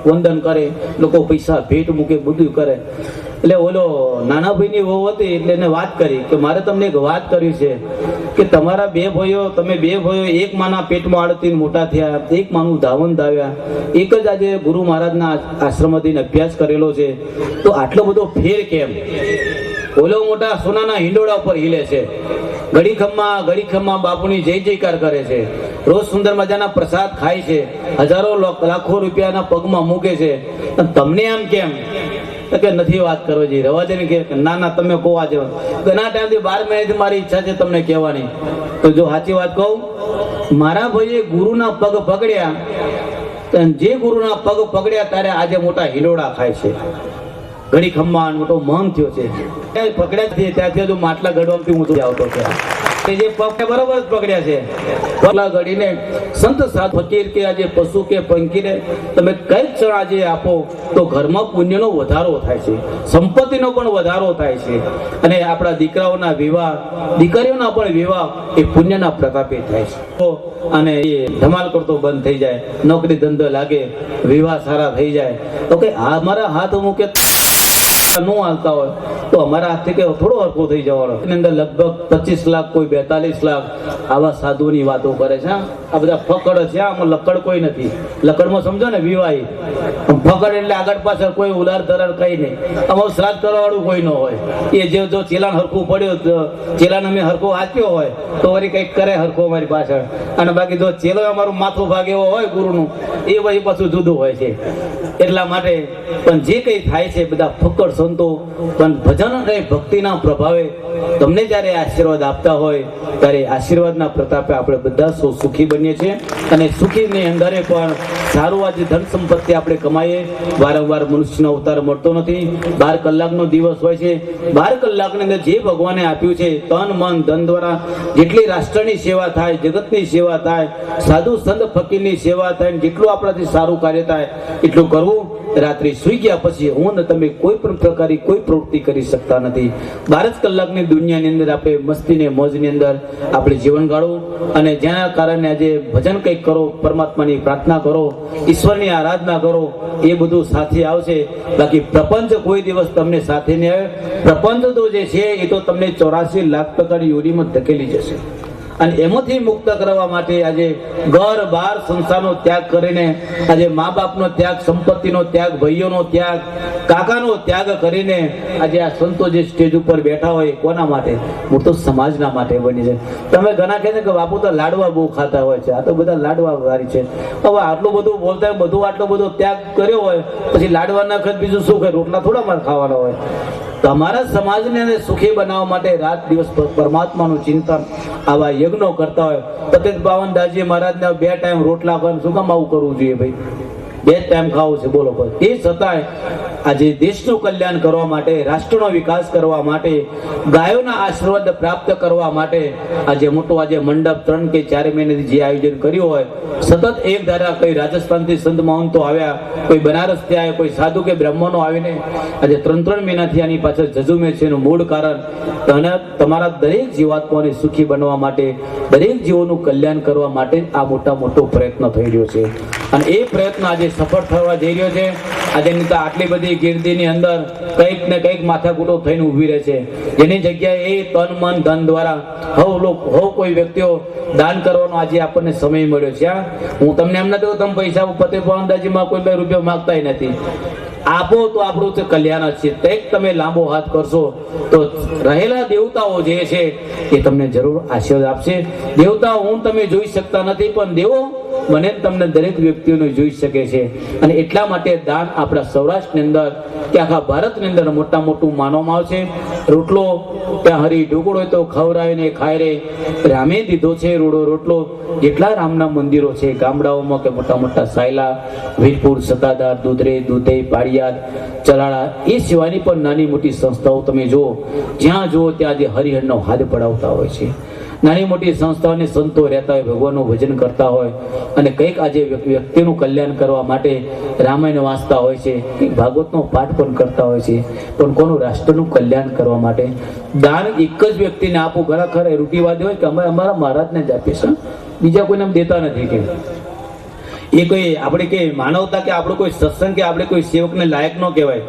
વંદન કરે, લોકો પૈસા ભેટ મૂકે, બધું કરે. એટલે ઓલો નાના ભાઈની વહુ હતી એટલે એને વાત કરી કે મારે તમને એક વાત કરવી છે કે તમારા 2 ભાઈઓ, તમે 2 ભાઈઓ એક માના પેટમાં આડતીને મોટા થયા, એક માનું ધાવન ધાવ્યા, એક જ આજે ગુરુ મહારાજના આશ્રમથી અભ્યાસ કરેલો છે, તો આટલો બધો ફેર કેમ? ઓલો મોટા સોનાના હિંડોળા ઉપર हिले છે, ઘડીખમમાં બાપુની જય જયકાર કરે છે, રોજ સુંદર મજાના પ્રસાદ ખાય છે, હજારો લાખો રૂપિયાના પગમાં મૂકે છે, તમને આમ કેમ? કે નથી વાત કરવા જઈ, રવા દે ને. કે ના ના તમે કહો. આજે ઘણા ટાઈમથી 12 મહિનાથી મારી ઈચ્છા છે તમને કહેવાની. તો જો સાચી વાત કહું, મારા ભાઈએ ગુરુના પગ પકડ્યા, જે ગુરુના પગ પકડ્યા ત્યારે આજે મોટા હિલોડા ખાય છે, ઘડી ખમ્માન મોટો મહંત થયો છે. પકડ્યા છે ત્યાંથી હજુ માટલા ગડવાથી હું આવતો છે. જે પગ બરોબર જ પકડ્યા છે, પગલા ગડીને સંત સાધ ફકીર કે આજે પશુ કે પંખીને તમે કઈ ક્ષણ આજે આપો તો ઘરમાં પુણ્યનો વધારો થાય છે, સંપત્તિનો પણ વધારો થાય છે. અને આપણા દીકરાઓના વિવાહ, દીકરીઓના પણ વિવાહ એ પુણ્યના પ્રતાપે થાય છે. અને એ ધમાલ કરતો બંધ થઈ જાય, નોકરી ધંધો લાગે, વિવાહ સારા થઈ જાય. તો કે અમારા હાથ મૂકે ન હાલતા હોય તો અમારા હાથથી કે થોડો હરખો થઈ જવાનો. એની અંદર લગભગ 25 લાખ, કોઈ 42 લાખ આવા સાધુની વાતો કરે છે. આ બધા ફકડ છે, આમાં લકડ કોઈ નથી. લકડમાં સમજો ને વિવાહી, ફકડ એટલે આગળ પાછળ કોઈ ઉલાર ધરાર કઈ નહીં. અમારું શ્રાદ્ધ કરવા વાળું કોઈ ન હોય. એ જે જો ચેલાન હરખું પડ્યો, ચેલાન અમે હરખો વાંચ્યો હોય તો વળી કંઈક કરે હરખો અમારી પાછળ. અને બાકી જો ચેલો અમારું માથું ભાગ એવો હોય ગુરુનું, એ વળી પાછું જુદું હોય છે. એટલા માટે પણ જે કંઈ થાય છે બધા ફકડ સંતો, પણ ભજન અને ભક્તિના પ્રભાવે તમને જ્યારે આશીર્વાદ આપતા હોય ત્યારે આશીર્વાદના પ્રતાપે આપણે બધા સૌ સુખી બનીએ છીએ. અને સુખીની અંદરે પણ સારું આજે ધન સંપત્તિ આપણે કમાઈએ. વારંવાર મનુષ્યનો અવતાર મળતો નથી. 12 કલાકનો દિવસ હોય છે. 12 કલાકની અંદર જે ભગવાને આપ્યું છે તન મન ધન દ્વારા જેટલી રાષ્ટ્રની સેવા થાય, જગતની સેવા થાય, સાધુ સંત ફકીરની સેવા થાય, જેટલું આપણાથી સારું કાર્ય થાય એટલું કરવું. રાત્રિ સૂઈ ગયા પછી હું ને તમે કોઈ પણ પ્રકારની કોઈ પ્રવૃત્તિ કરી શકતા નથી. 12 કલાકની દુનિયાની અંદર આપણે મસ્તીને મોજની અંદર આપણે જીવન ગાળવું અને જેના કારણે આજે ભજન કંઈક કરો, પરમાત્માની પ્રાર્થના કરો, ઈશ્વરની આરાધના કરો, એ બધું સાથે આવશે. બાકી પ્રપંચ કોઈ દિવસ તમને સાથે નહીં આવે. પ્રપંચ તો જે છે એ તો તમને 84 લાખ પ્રકારની યોનીમાં ધકેલી જશે. અને એમાંથી મુક્ત કરવા માટે આજે ઘર બાર સંસારનો ત્યાગ કરીને, આજે મા બાપનો ત્યાગ, સંપત્તિનો ત્યાગ, ભાઈઓનો ત્યાગ, કાકાનો ત્યાગ કરીને આજે આ સંતો જે સ્ટેજ ઉપર બેઠા હોય કોના માટે? હું તો સમાજના માટે બની છે. તમે ઘણા કહે છે કે બાપુ તો લાડવા બહુ ખાતા હોય છે, આ તો બધા લાડવા વાળી છે. હવે આટલું બધું બોલતા હોય, બધું આટલો બધો ત્યાગ કર્યો હોય, પછી લાડવા ના ખાત બીજું શું ખાય? રોટલા થોડા મારે ખાવાના હોય. તમારા સમાજને સુખી બનાવવા માટે રાત દિવસ પરમાત્માનું ચિંતન, આવા યજ્ઞો કરતા હોય. પતિત પાવન દાસજી મહારાજને 2 ટાઈમ રોટલા ખાવાનું શું કામ આવું કરવું જોઈએ ભાઈ? 2 ટાઈમ ખાવું છે, બોલો. એ છતાંય આજે દેશનું કલ્યાણ કરવા માટે, રાષ્ટ્રનો વિકાસ કરવા માટે, ગાયોના આશીર્વાદ પ્રાપ્ત કરવા માટે આજે મોટો આજે મંડપ 3 કે 4 મહિનાથી જે આયોજન કર્યું હોય, સતત એક ધારા કોઈ રાજસ્થાનથી સંત મહંતો આવ્યા, કોઈ બનારસથી આવ્યા, કોઈ સાધુ કે બ્રાહ્મણો આવીને આજે 3 મહિનાથી આની પાછળ ઝઝુમે છે. એનું મૂળ કારણ તમારા દરેક જીવાત્માને સુખી બનવા માટે, દરેક જીવોનું કલ્યાણ કરવા માટે આ મોટો પ્રયત્ન થઈ રહ્યો છે. અને એ પ્રયત્ન આજે સફળ થવા જઈ રહ્યો છે. આજે નહીં આટલી બધી ગીર્દીની અંદર કંઈક ને કંઈક માથાકૂટો થઈને ઊભી રહે છે, જેની જગ્યાએ એ તન મન ધન દ્વારા હવ કોઈ વ્યક્તિઓ દાન કરવાનો આજે આપણને સમય મળ્યો છે. હું તમને એમ નથી, તમે પૈસા પતે પવનદાજીમાં કોઈ 2 રૂપિયા માંગતા નથી. આપો તો આપણું તો કલ્યાણ જ છે. કંઈક તમે લાંબો હાથ કરશો તો રહેલા દેવતાઓ જે છે એ તમને જરૂર આશીર્વાદ આપશે. દેવતાઓ હું તમે જોઈ શકતા નથી, પણ દેવો મને તમને દરેક વ્યક્તિઓને જોઈ શકે છે. અને એટલા માટે દાન આપણા સૌરાષ્ટ્રની અંદર કે આખા ભારતની અંદર મોટું માનવામાં આવે છે. રોટલો ત્યાં હરી ઢોકળો હોય તો ખવરાય ને ખાય રે, રામે દીધો છે રોડો રોટલો. જેટલા રામના મંદિરો છે ગામડાઓમાં કે મોટા સાયલા, વીરપુર, સતાધાર, દુધરે, દુધઈ, પાળિયાદ, ચલાળા, એ સિવાયની પણ નાની મોટી સંસ્થાઓ તમે જુઓ, જ્યાં જુઓ ત્યાં આજે હરિહરનો હાથ પડાવતા હોય છે. નાની મોટી સંસ્થાઓની સંતો રહેતા હોય, ભગવાનનું ભજન કરતા હોય અને કંઈક આજે વ્યક્તિનું કલ્યાણ કરવા માટે રામાયણ વાંચતા હોય છે, કંઈક ભાગવતનો પાઠ પણ કરતા હોય છે. પણ કોનું? રાષ્ટ્રનું કલ્યાણ કરવા માટે. દાન એક જ વ્યક્તિને આપો. ઘણા ખરા રૂઢિવાદી હોય કે અમે અમારા મહારાજને જ આપીશું, બીજા કોઈને અમે દેતા નથી. કે એ કોઈ આપણે કે માનવતા કે આપણો કોઈ સત્સંગ કે આપણે કોઈ સેવકને લાયક ન કહેવાય.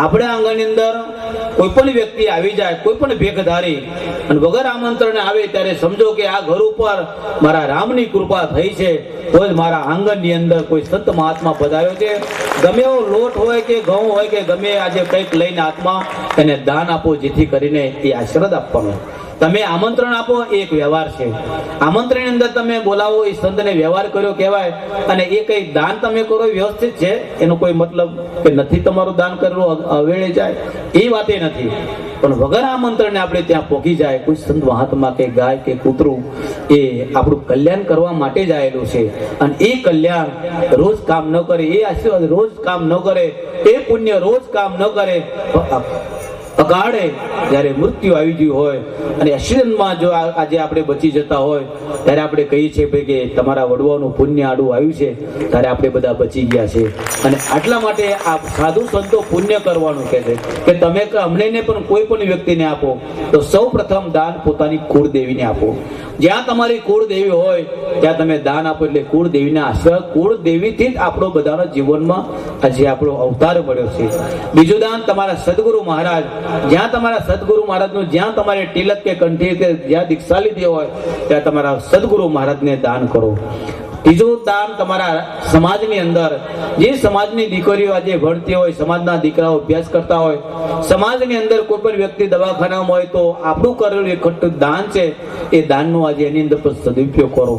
આપણે આંગણની અંદર કોઈ પણ વ્યક્તિ આવી જાય, કોઈ પણ ભેખધારી, અને વગર આમંત્રણે આવે ત્યારે સમજો કે આ ઘર ઉપર મારા રામની કૃપા થઈ છે, તો જ મારા આંગણની અંદર કોઈ સંત મહાત્મા પધાર્યો છે. ગમે એવો લોટ હોય કે ઘઉં હોય કે ગમે આજે કંઈક લઈને હાથમાં એને દાન આપો, જેથી કરીને એ આશીર્વાદ આપવાનો. તમે આમંત્રણ આપો એ એક વ્યવહાર છે. આમંત્રણની અંદર તમે બોલાવો એ સંતને વ્યવહાર કર્યો કહેવાય. અને એ કઈ દાન તમે કરો વ્યવસ્થિત છે, એનો કોઈ મતલબ કે નથી તમારું દાન કરવું અવેળે જાય, એ વાતે નથી. પણ વગર આમંત્રણે આપણે ત્યાં પહોંચી જાય કોઈ સંત મહાત્મા કે ગાય કે કૂતરું, એ આપણું કલ્યાણ કરવા માટે જ આવેલું છે. અને એ કલ્યાણ રોજ કામ ન કરે, એ આશીર્વાદ રોજ કામ ન કરે, એ પુણ્ય રોજ કામ ન કરે, અકાળે જ્યારે મૃત્યુ આવી ગયું હોય અને એક્સિડન્ટમાં જો આજે આપણે બચી જતા હોય ત્યારે આપણે કહીએ છીએ કે તમારા વડવાનું પુણ્ય આડું આવ્યું છે, ત્યારે આપણે બધા બચી ગયા છે. અને આટલા માટે આ સાધુ સંતો પુણ્ય કરવાનું કહે છે કે તમે અમને પણ કોઈ પણ વ્યક્તિને આપો તો સૌ પ્રથમ દાન પોતાની કુળદેવીને આપો. જ્યાં તમારી કુળદેવી હોય ત્યાં તમે દાન આપો, એટલે કુળદેવીના આશીર્વાદ, કુળદેવીથી જ આપણો બધાના જીવનમાં આજે આપણો અવતાર મળ્યો છે. બીજું દાન તમારા સદગુરુ મહારાજ, જ્યાં તમારા સદગુરુ મહારાજનું જ્યાં તમારે તિલક કે કંઠી કે જ્યાં દીક્ષા લીધી હોય ત્યાં તમારા સદગુરુ મહારાજને દાન કરો. ત્રીજું દાન તમારા સમાજની અંદર, જે સમાજની દીકરીઓ આજે ભણતી હોય, સમાજના દીકરાઓ અભ્યાસ કરતા હોય, સમાજની અંદર કોઈ પણ વ્યક્તિ દવાખાનામાં હોય તો આપણું કરેલું એક દાન છે, એ દાનનો આજે એની અંદર સદુપયોગ કરો.